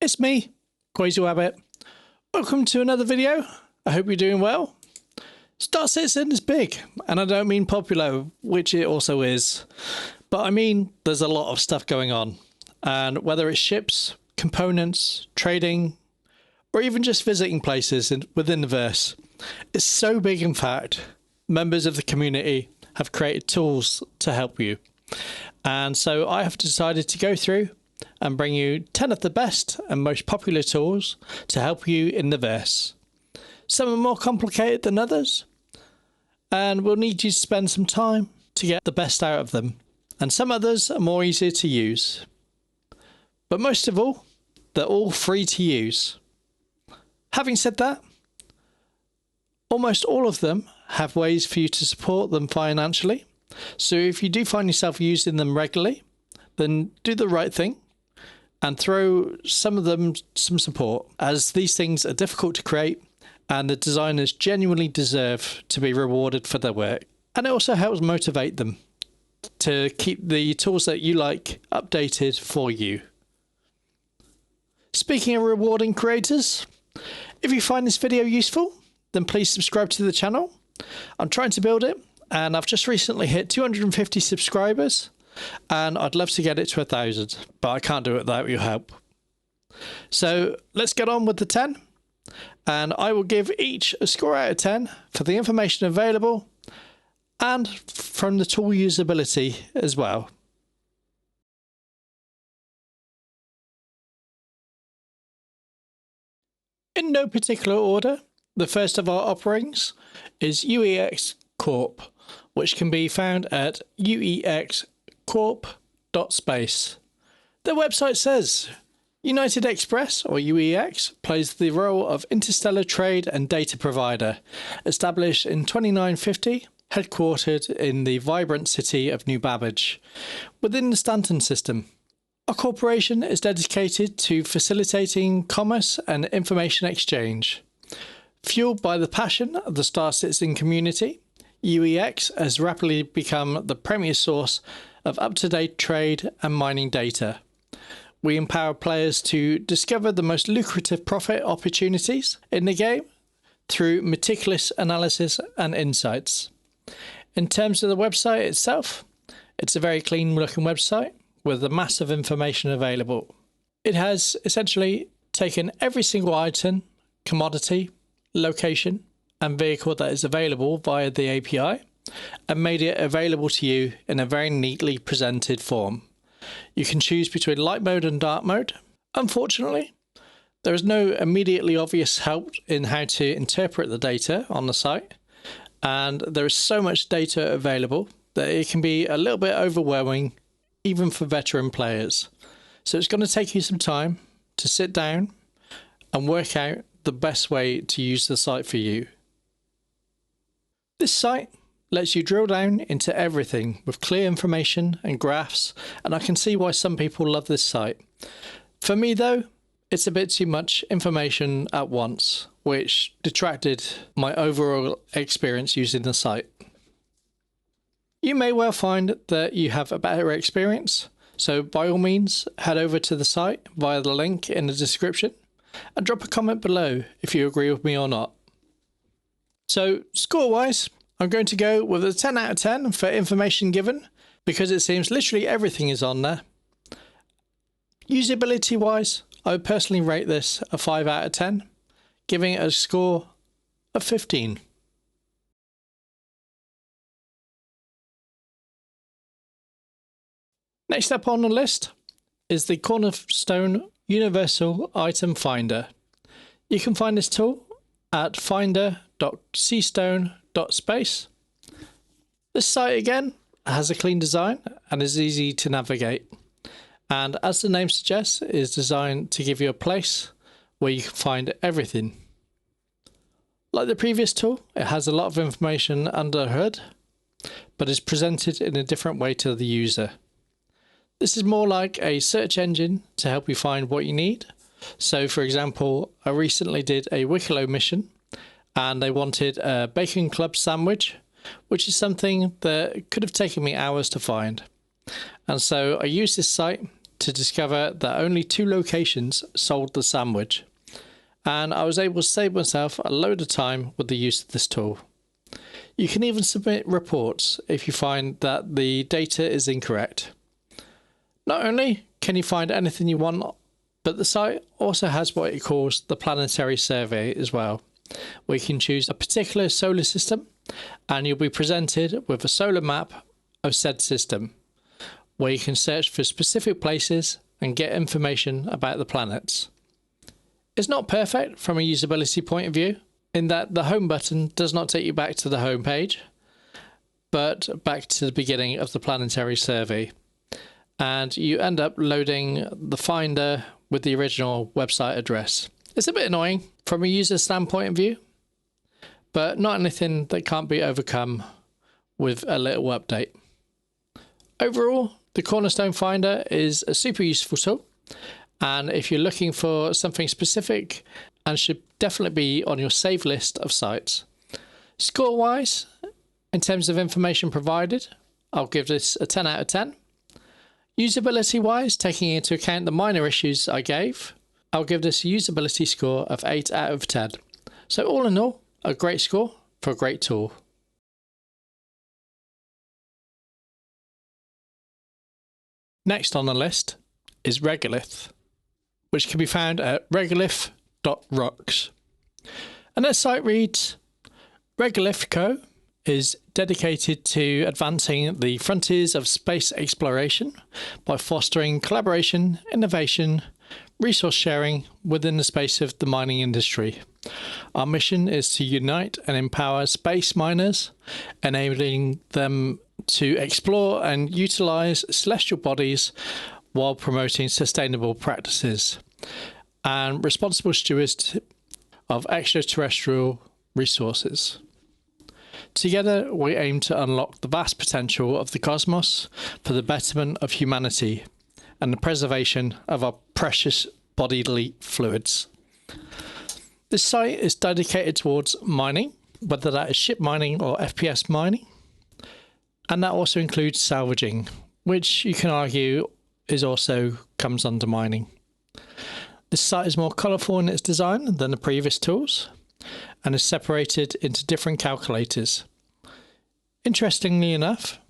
It's me, Crazy Rabbit. Welcome to another video. I hope you're doing well. Star Citizen is big, and I don't mean popular, which it also is, but I mean there's a lot of stuff going on, and whether it's ships, components, trading, or even just visiting places within the verse, it's so big. In fact, members of the community have created tools to help you, and so I have decided to go through and bring you 10 of the best and most popular tools to help you in the verse. Some are more complicated than others, and we'll need you to spend some time to get the best out of them, and some others are more easier to use. But most of all, they're all free to use. Having said that, almost all of them have ways for you to support them financially, so if you do find yourself using them regularly, then do the right thing and throw some of them some support, as these things are difficult to create and the designers genuinely deserve to be rewarded for their work. And it also helps motivate them to keep the tools that you like updated for you. Speaking of rewarding creators, if you find this video useful, then please subscribe to the channel. I'm trying to build it, and I've just recently hit 250 subscribers, and I'd love to get it to 1,000, but I can't do it without your help. So let's get on with the 10, and I will give each a score out of 10 for the information available and from the tool usability as well. In no particular order, the first of our offerings is UEX Corp, which can be found at UEX Corp.space. Their website says United Express, or UEX, plays the role of interstellar trade and data provider, established in 2950, headquartered in the vibrant city of New Babbage, within the Stanton system. Our corporation is dedicated to facilitating commerce and information exchange. Fueled by the passion of the Star Citizen community, UEX has rapidly become the premier source of up-to-date trade and mining data. We empower players to discover the most lucrative profit opportunities in the game through meticulous analysis and insights. In terms of the website itself, it's a very clean looking website with a mass of information available. It has essentially taken every single item, commodity, location, and vehicle that is available via the API and made it available to you in a very neatly presented form. You can choose between light mode and dark mode. Unfortunately, there is no immediately obvious help in how to interpret the data on the site, and there is so much data available that it can be a little bit overwhelming even for veteran players. So it's going to take you some time to sit down and work out the best way to use the site for you. This site lets you drill down into everything with clear information and graphs, and I can see why some people love this site. For me though, it's a bit too much information at once, which detracted my overall experience using the site. You may well find that you have a better experience, so by all means head over to the site via the link in the description and drop a comment below if you agree with me or not. So score wise, I'm going to go with a 10 out of 10 for information given, because it seems literally everything is on there. Usability wise, I would personally rate this a 5 out of 10, giving it a score of 15. Next up on the list is the Cornerstone Universal Item Finder. You can find this tool at finder.cstone.space. This site again has a clean design and is easy to navigate, and as the name suggests, is designed to give you a place where you can find everything. Like the previous tool, it has a lot of information under the hood, but is presented in a different way to the user. This is more like a search engine to help you find what you need. So for example, I recently did a Wicklow mission and they wanted a bacon club sandwich, which is something that could have taken me hours to find. And so I used this site to discover that only 2 locations sold the sandwich, and I was able to save myself a load of time with the use of this tool. You can even submit reports if you find that the data is incorrect. Not only can you find anything you want, but the site also has what it calls the planetary survey as well, where you can choose a particular solar system and you'll be presented with a solar map of said system, where you can search for specific places and get information about the planets. It's not perfect from a usability point of view, in that the home button does not take you back to the home page, but back to the beginning of the planetary survey, and you end up loading the finder with the original website address. It's a bit annoying from a user standpoint of view, but not anything that can't be overcome with a little update. Overall, the Cornerstone Finder is a super useful tool, and if you're looking for something specific, and should definitely be on your save list of sites. Score wise, in terms of information provided, I'll give this a 10 out of 10. Usability wise, taking into account the minor issues I gave, I'll give this a usability score of 8 out of 10. So all in all, a great score for a great tool. Next on the list is Regolith, which can be found at regolith.rocks. And their site reads, Regolith Co. is dedicated to advancing the frontiers of space exploration by fostering collaboration, innovation, resource sharing within the space of the mining industry. Our mission is to unite and empower space miners, enabling them to explore and utilize celestial bodies while promoting sustainable practices and responsible stewards of extraterrestrial resources. Together, we aim to unlock the vast potential of the cosmos for the betterment of humanity and the preservation of our precious bodily fluids. This site is dedicated towards mining, whether that is ship mining or FPS mining, and that also includes salvaging, which you can argue is also comes under mining. This site is more colourful in its design than the previous tools and is separated into different calculators. Interestingly enough,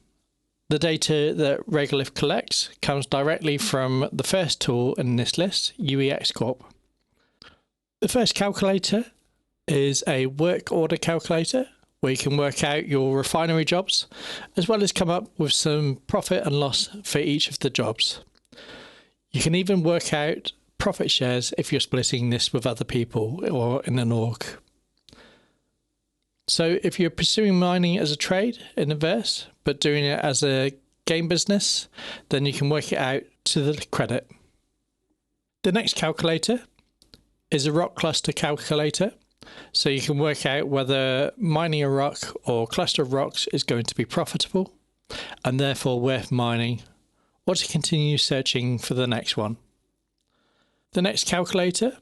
the data that Regolith collects comes directly from the first tool in this list, UEX Corp. The first calculator is a work order calculator where you can work out your refinery jobs as well as come up with some profit and loss for each of the jobs. You can even work out profit shares if you're splitting this with other people or in an org. So if you're pursuing mining as a trade in Verse, but doing it as a game business, then you can work it out to the credit. The next calculator is a rock cluster calculator. So you can work out whether mining a rock or cluster of rocks is going to be profitable and therefore worth mining, or to continue searching for the next one. The next calculator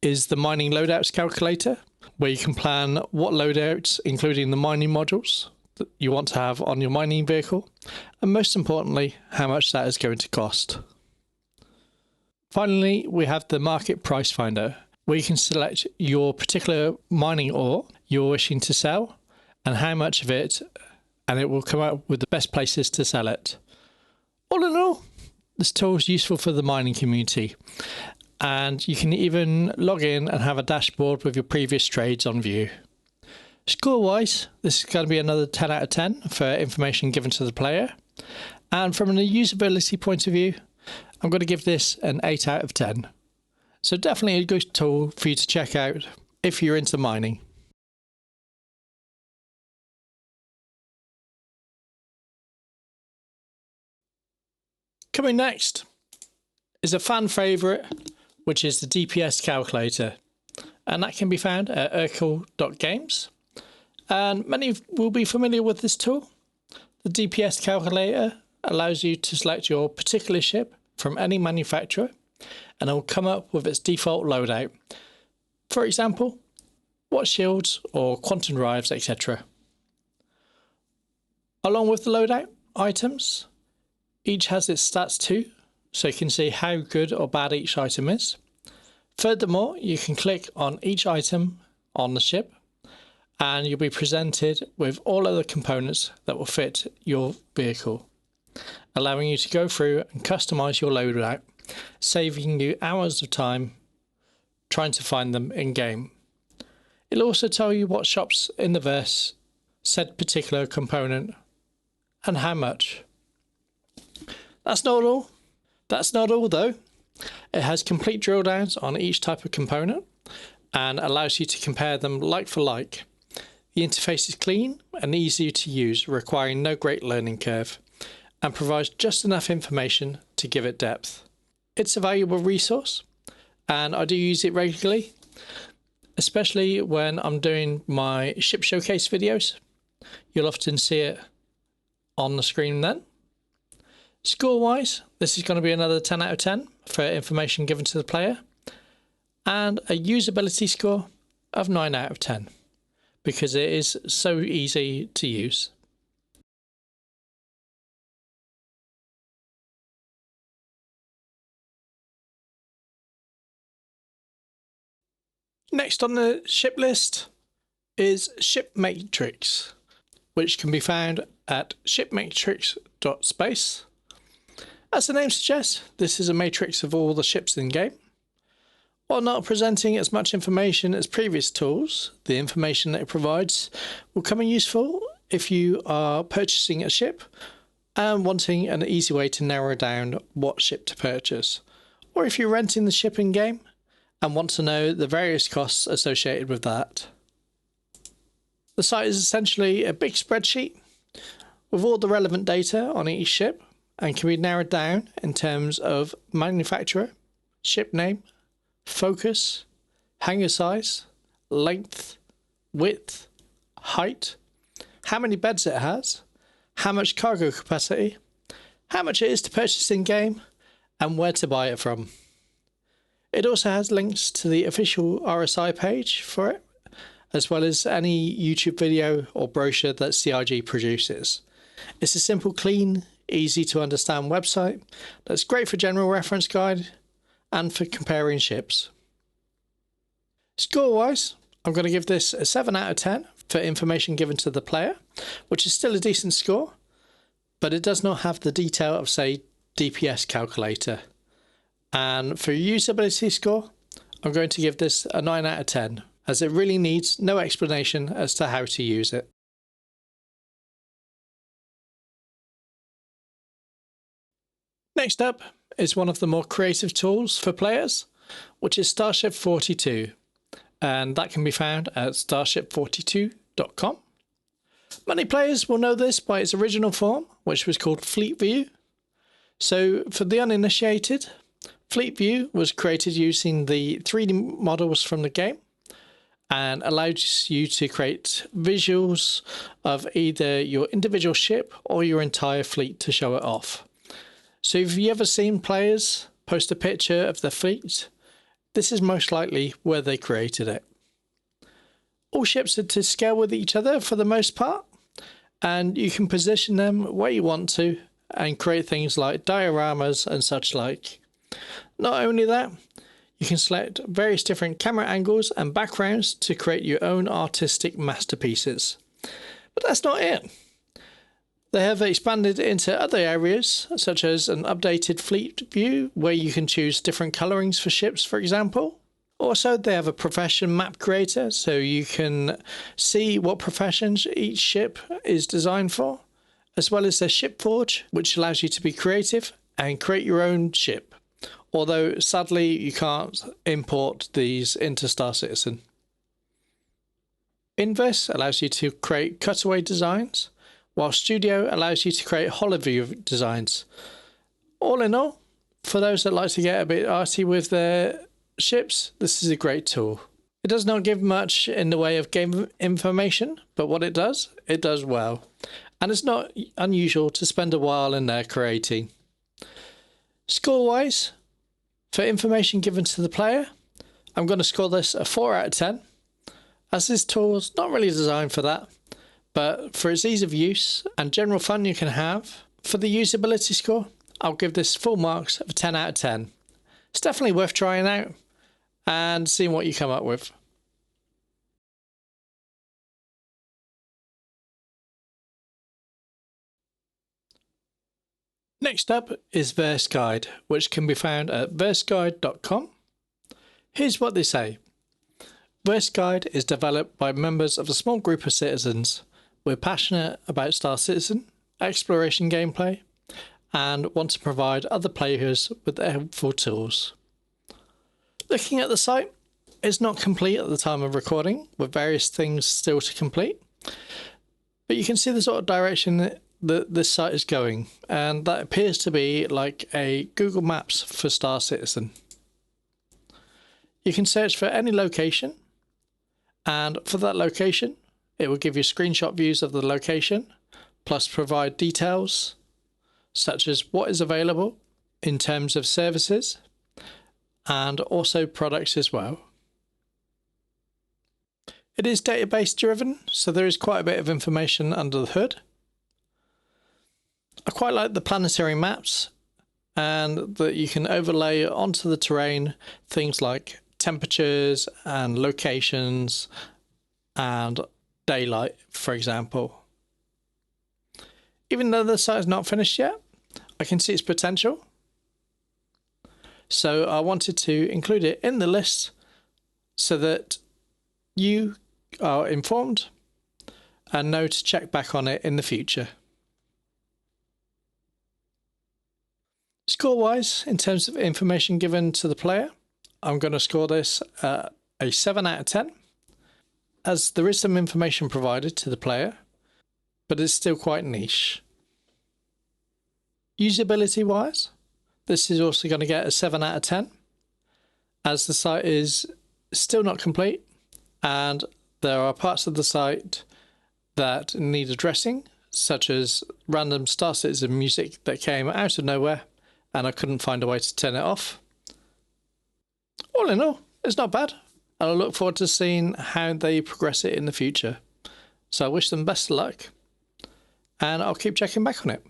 is the mining loadouts calculator, where you can plan what loadouts, including the mining modules, that you want to have on your mining vehicle, and most importantly, how much that is going to cost. Finally, we have the market price finder, where you can select your particular mining ore you're wishing to sell and how much of it, and it will come up with the best places to sell it. All in all, this tool is useful for the mining community, and you can even log in and have a dashboard with your previous trades on view. Score wise, this is going to be another 10 out of 10 for information given to the player, and from a usability point of view, I'm going to give this an 8 out of 10. So definitely a good tool for you to check out if you're into mining. Coming next is a fan favourite, which is the DPS Calculator, and that can be found at Erkul.games. And many will be familiar with this tool. The DPS Calculator allows you to select your particular ship from any manufacturer, and it will come up with its default loadout. For example, what shields or quantum drives, etc. Along with the loadout items, each has its stats too, so you can see how good or bad each item is. Furthermore, you can click on each item on the ship and you'll be presented with all of the components that will fit your vehicle, allowing you to go through and customize your loadout, saving you hours of time trying to find them in game. It'll also tell you what shops in the verse said particular component and how much. That's not all. That's not all though. It has complete drill downs on each type of component and allows you to compare them like for like. The interface is clean and easy to use, requiring no great learning curve, and provides just enough information to give it depth. It's a valuable resource and I do use it regularly, especially when I'm doing my ship showcase videos. You'll often see it on the screen then. Score wise, this is going to be another 10 out of 10 for information given to the player, and a usability score of 9 out of 10 because it is so easy to use. Next on the ship list is Ship Matrix, which can be found at shipmatrix.space. As the name suggests, this is a matrix of all the ships in game. While not presenting as much information as previous tools, the information that it provides will come in useful if you are purchasing a ship and wanting an easy way to narrow down what ship to purchase, or if you're renting the ship in game and want to know the various costs associated with that. The site is essentially a big spreadsheet with all the relevant data on each ship and can be narrowed down in terms of manufacturer, ship name, focus, hangar size, length, width, height, how many beds it has, how much cargo capacity, how much it is to purchase in game, and where to buy it from. It also has links to the official RSI page for it, as well as any YouTube video or brochure that CIG produces. It's a simple, clean, easy to understand website that's great for general reference guide and for comparing ships. Score wise, I'm going to give this a 7 out of 10 for information given to the player, which is still a decent score, but it does not have the detail of, say, DPS Calculator. And for usability score, I'm going to give this a 9 out of 10, as it really needs no explanation as to how to use it. Next up is one of the more creative tools for players, which is Starship 42, and that can be found at starship42.com. Many players will know this by its original form, which was called Fleetview. So for the uninitiated, Fleetview was created using the 3D models from the game and allows you to create visuals of either your individual ship or your entire fleet to show it off. So if you've ever seen players post a picture of their fleet, this is most likely where they created it. All ships are to scale with each other for the most part, and you can position them where you want to and create things like dioramas and such like. Not only that, you can select various different camera angles and backgrounds to create your own artistic masterpieces. But that's not it. They have expanded into other areas, such as an updated fleet view, where you can choose different colorings for ships, for example. Also, they have a profession map creator, so you can see what professions each ship is designed for, as well as their ship forge, which allows you to be creative and create your own ship. Although, sadly, you can't import these into Star Citizen. Inverse allows you to create cutaway designs, while Studio allows you to create hollow-view designs. All in all, for those that like to get a bit arty with their ships, this is a great tool. It does not give much in the way of game information, but what it does well. And it's not unusual to spend a while in there creating. Score-wise, for information given to the player, I'm going to score this a 4 out of 10, as this tool is not really designed for that. But for its ease of use and general fun you can have, for the usability score, I'll give this full marks of 10 out of 10. It's definitely worth trying out and seeing what you come up with. Next up is Verseguide, which can be found at verseguide.com. Here's what they say. Verseguide is developed by members of a small group of citizens. We're passionate about Star Citizen, exploration gameplay, and want to provide other players with helpful tools. Looking at the site, it's not complete at the time of recording, with various things still to complete, but you can see the sort of direction that this site is going, and that appears to be like a Google Maps for Star Citizen. You can search for any location, and for that location it will give you screenshot views of the location, plus provide details such as what is available in terms of services and also products as well. It is database driven, so there is quite a bit of information under the hood. I quite like the planetary maps, and that you can overlay onto the terrain things like temperatures and locations and daylight, for example. Even though the site is not finished yet, I can see its potential. So I wanted to include it in the list so that you are informed and know to check back on it in the future. Score-wise, in terms of information given to the player, I'm going to score this a 7 out of 10, as there is some information provided to the player, but it's still quite niche. Usability-wise, this is also going to get a 7 out of 10, as the site is still not complete, and there are parts of the site that need addressing, such as random Star Citizen music that came out of nowhere, and I couldn't find a way to turn it off. All in all, it's not bad, and I look forward to seeing how they progress it in the future. So I wish them best of luck, and I'll keep checking back on it.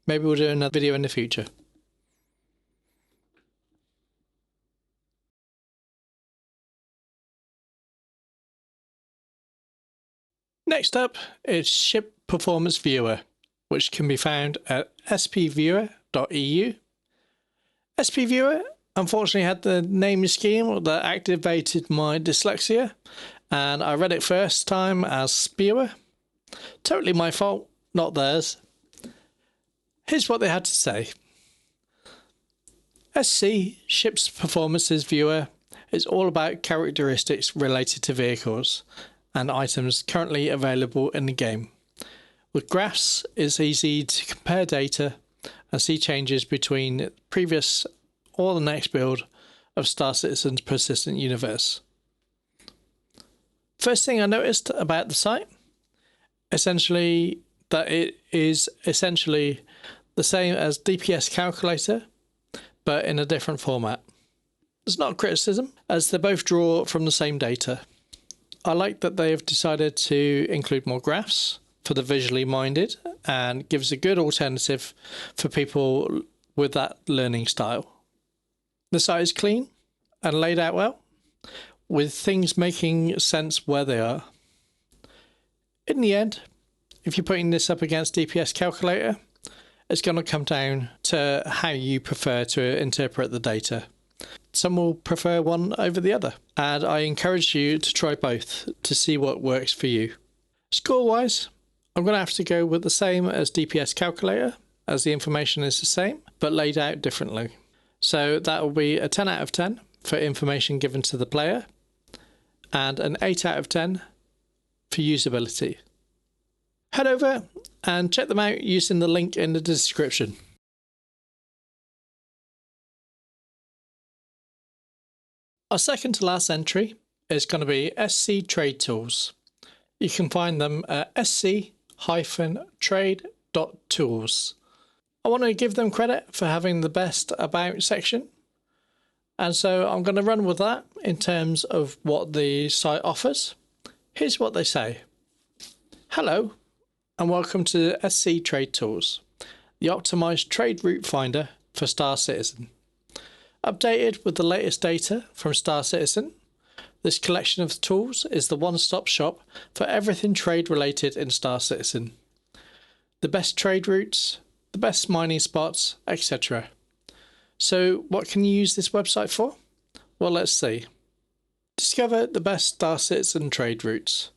Maybe we'll do another video in the future. Next up is Ship Performance Viewer, which can be found at spviewer.eu. SPViewer unfortunately had the naming scheme that activated my dyslexia, and I read it first time as Spewer. Totally my fault, not theirs. Here's what they had to say. SC Ships Performances Viewer is all about characteristics related to vehicles and items currently available in the game. With graphs, it's easy to compare data and see changes between previous or the next build of Star Citizen's persistent universe. First thing I noticed about the site, essentially that it is essentially the same as DPS Calculator, but in a different format. It's not a criticism, as they both draw from the same data. I like that they have decided to include more graphs for the visually minded, and gives a good alternative for people with that learning style. The site is clean and laid out well, with things making sense where they are. In the end, if you're putting this up against DPS Calculator, it's going to come down to how you prefer to interpret the data. Some will prefer one over the other, and I encourage you to try both to see what works for you. Score-wise, I'm going to have to go with the same as DPS Calculator, as the information is the same, but laid out differently. So that will be a 10 out of 10 for information given to the player, and an 8 out of 10 for usability. Head over and check them out using the link in the description. Our second to last entry is going to be SC Trade Tools. You can find them at sc-trade.tools. I want to give them credit for having the best about section, and so I'm going to run with that in terms of what the site offers. Here's what they say. Hello and welcome to SC Trade Tools, the optimized trade route finder for Star Citizen. Updated with the latest data from Star Citizen, this collection of tools is the one-stop shop for everything trade related in Star Citizen. The best trade routes, the best mining spots, etc. So what can you use this website for? Well, let's see. Discover the best Star Citizen trade routes.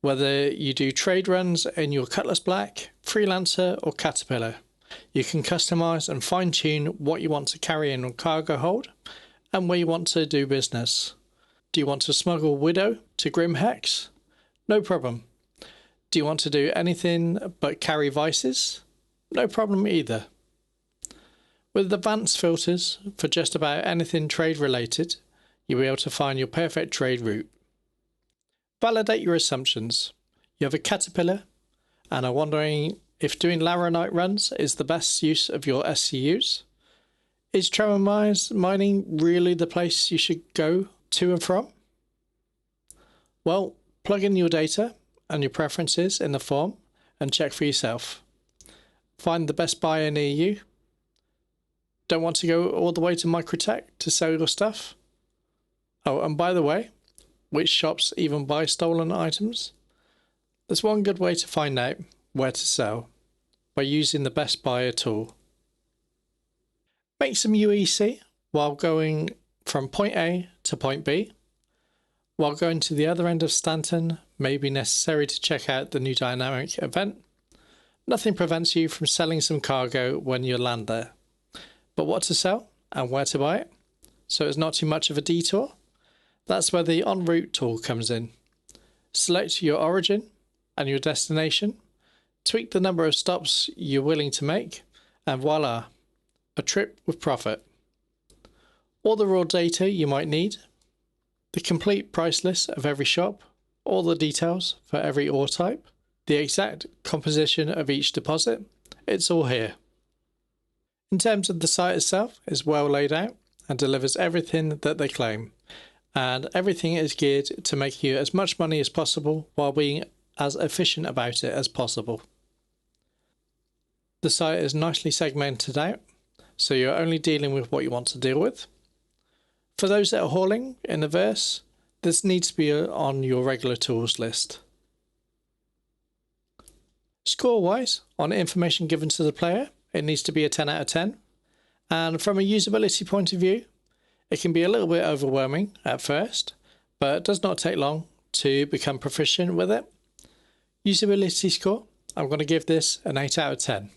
Whether you do trade runs in your Cutlass Black, Freelancer or Caterpillar, you can customize and fine-tune what you want to carry in on cargo hold and where you want to do business. Do you want to smuggle Widow to Grim Hex? No problem. Do you want to do anything but carry vices? No problem either. With advanced filters for just about anything trade related, you'll be able to find your perfect trade route. Validate your assumptions. You have a Caterpillar and are wondering if doing Laranite runs is the best use of your SCUs. Is Tremor mining really the place you should go to and from? Well, plug in your data and your preferences in the form and check for yourself. Find the best buyer near you. Don't want to go all the way to Microtech to sell your stuff? Oh, and by the way, which shops even buy stolen items? There's one good way to find out where to sell, by using the best buyer tool. Make some UEC while going from point A to point B. While going to the other end of Stanton may be necessary to check out the new dynamic event, nothing prevents you from selling some cargo when you land there. But what to sell and where to buy it, so it's not too much of a detour? That's where the en route tool comes in. Select your origin and your destination, tweak the number of stops you're willing to make, and voila, a trip with profit. All the raw data you might need, the complete price list of every shop, all the details for every ore type, the exact composition of each deposit, it's all here. In terms of the site itself, it's well laid out and delivers everything that they claim, and everything is geared to make you as much money as possible while being as efficient about it as possible. The site is nicely segmented out, so you're only dealing with what you want to deal with. For those that are hauling in the verse, this needs to be on your regular tools list. Score-wise, on information given to the player, it needs to be a 10 out of 10. And from a usability point of view, it can be a little bit overwhelming at first, but it does not take long to become proficient with it. Usability score, I'm going to give this an 8 out of 10.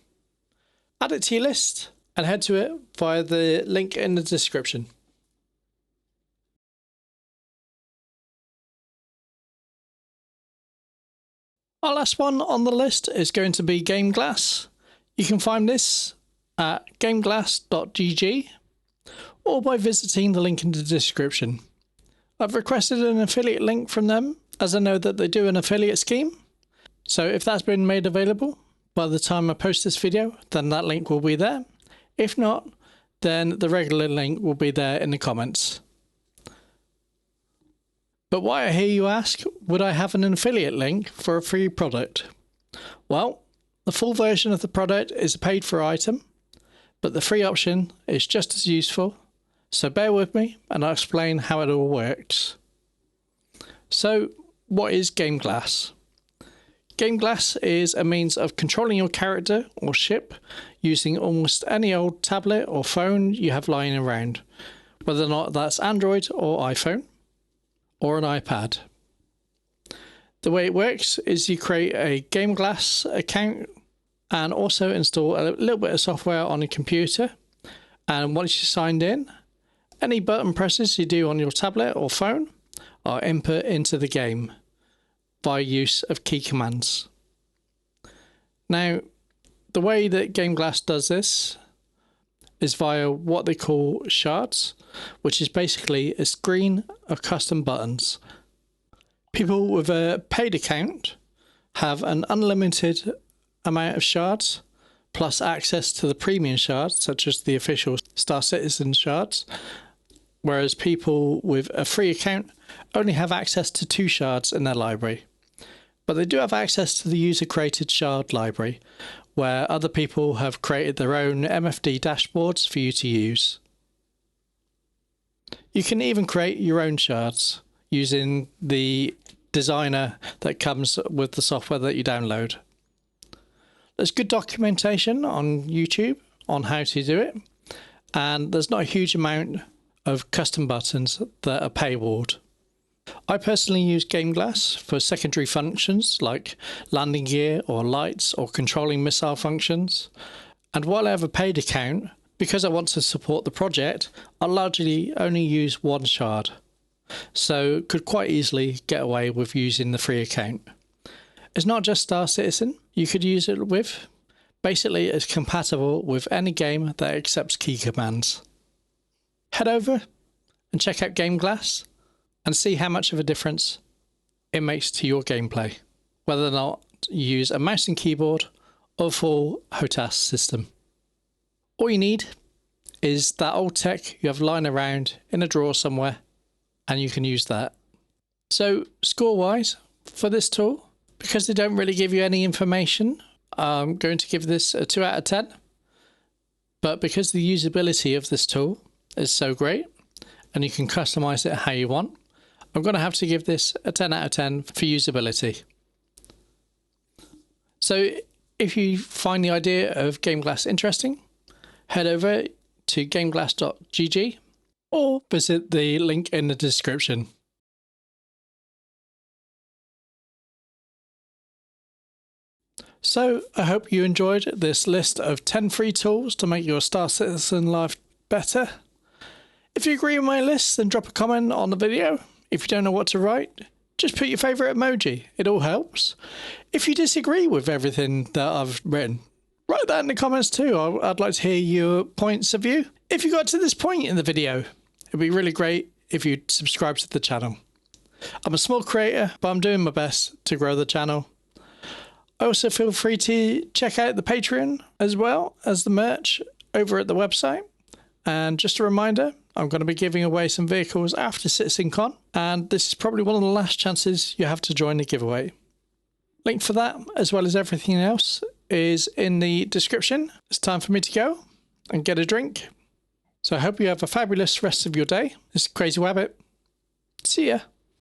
Add it to your list and head to it via the link in the description. Our last one on the list is going to be Gameglass. You can find this at gameglass.gg or by visiting the link in the description. I've requested an affiliate link from them as I know that they do an affiliate scheme. So if that's been made available by the time I post this video, then that link will be there. If not, then the regular link will be there in the comments. But why, I hear you ask, would I have an affiliate link for a free product? Well, the full version of the product is a paid for item, but the free option is just as useful, so bear with me and I'll explain how it all works. So, what is Gameglass? Gameglass is a means of controlling your character or ship using almost any old tablet or phone you have lying around, whether or not that's Android or iPhone, or an iPad. The way it works is you create a Gameglass account and also install a little bit of software on your computer, and once you're signed in, any button presses you do on your tablet or phone are input into the game by use of key commands. Now, the way that Gameglass does this is via what they call shards, which is basically a screen of custom buttons. People with a paid account have an unlimited amount of shards, plus access to the premium shards, such as the official Star Citizen shards, whereas people with a free account only have access to 2 shards in their library. But they do have access to the user-created shard library, where other people have created their own MFD dashboards for you to use. You can even create your own shards using the designer that comes with the software that you download. There's good documentation on YouTube on how to do it, and there's not a huge amount of custom buttons that are paywalled. I personally use Gameglass for secondary functions like landing gear or lights or controlling missile functions. And while I have a paid account, because I want to support the project, I largely only use one shard. So could quite easily get away with using the free account. It's not just Star Citizen you could use it with. Basically, it's compatible with any game that accepts key commands. Head over and check out Gameglass and see how much of a difference it makes to your gameplay, whether or not you use a mouse and keyboard or a full HOTAS system. All you need is that old tech you have lying around in a drawer somewhere, and you can use that. So score-wise for this tool, because they don't really give you any information, I'm going to give this a 2 out of 10. But because the usability of this tool is so great, and you can customize it how you want, I'm going to have to give this a 10 out of 10 for usability. So if you find the idea of Gameglass interesting, head over to gameglass.gg or visit the link in the description. So I hope you enjoyed this list of 10 free tools to make your Star Citizen life better. If you agree with my list, then drop a comment on the video. If you don't know what to write, just put your favourite emoji. It all helps. If you disagree with everything that I've written, write that in the comments too. I'd like to hear your points of view. If you got to this point in the video, it'd be really great if you'd subscribe to the channel. I'm a small creator, but I'm doing my best to grow the channel. Also feel free to check out the Patreon as well as the merch over at the website. And just a reminder, I'm going to be giving away some vehicles after CitizenCon, and this is probably one of the last chances you have to join the giveaway. Link for that, as well as everything else, is in the description. It's time for me to go and get a drink. So I hope you have a fabulous rest of your day. This is Crazy Wabbit. See ya.